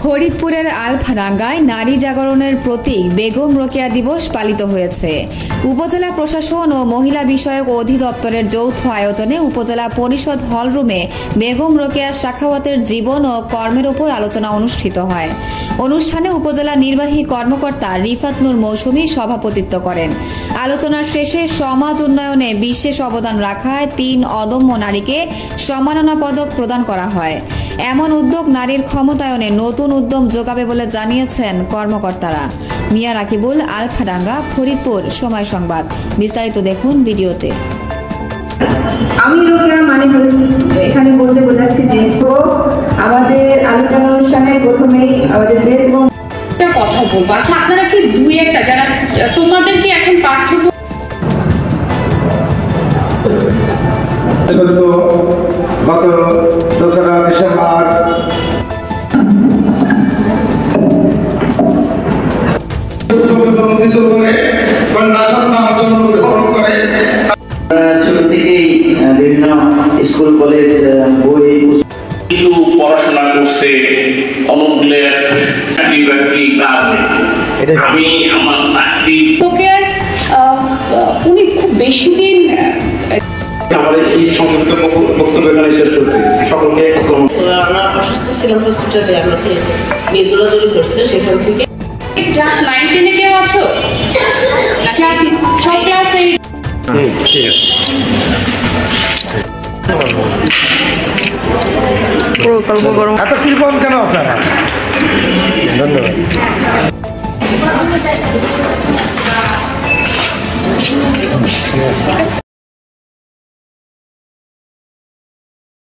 ফরিদপুরের আলফাডাঙ্গায় নারী জাগরণের প্রতীক বেগম রোকেয়া দিবস পালিত হয়েছে। উপজেলা প্রশাসন ও মহিলা বিষয়ক অধিদপ্তরের যৌথ আয়োজনে উপজেলা পরিষদ হলরুমে বেগম রোকেয়া সাখাওয়াতের জীবন ও কর্মের উপর আলোচনা অনুষ্ঠিত হয়। অনুষ্ঠানে উপজেলা নির্বাহী কর্মকর্তা রিফাত নূর মৌসুমী সভাপতিত্ব করেন। আলোচনার শেষে সমাজ উন্নয়নে বিশেষ অবদান রাখায় ৩ অদম্য নারীকে সম্মাননা পদক প্রদান করা হয়। এমন উদ্যোগ নারীর ক্ষমতায়নে নতুন উদ্যম যোগাবে বলে জানিয়েছেন কর্মকর্তারা। মিয়া রাকিবুল, আলফাডাঙ্গা, ফরিদপুর, সময় সংবাদ। বিস্তারিত দেখুন ভিডিওতে। আমি রোকেয়া মানে এখানে বলতে বোঝাচ্ছি যে আমাদের আলোচনা অনুষ্ঠানে প্রথমেই আমাদের দেশ এবং কথা বলবো। আচ্ছা, আপনারা কি দুই একটা যারা তোমাদের কি এখন পার্থক্য গত 2রা ডিসেম্বর ছোট থেকেই বিভিন্ন স্কুল কলেজ বই কিছু পড়াশোনা করছে অনুকূলের আমি আমার চাকরি উনি খুব বেশি দিন আমাদের এই সংক্ষিপ্ত বক্তব্য এখানে শেষ করছি। সকলকে আমরা অসুস্থ ছিলাম হসপিটালে, আমাকে নিয়ে দৌড়াদৌড়ি করছে। সেখান থেকে ক্লাস 9-10 কেউ আছো? সব ক্লাস 8। ঠিক আছে। এত কৃপণ কেন আপনারা? ধন্যবাদ।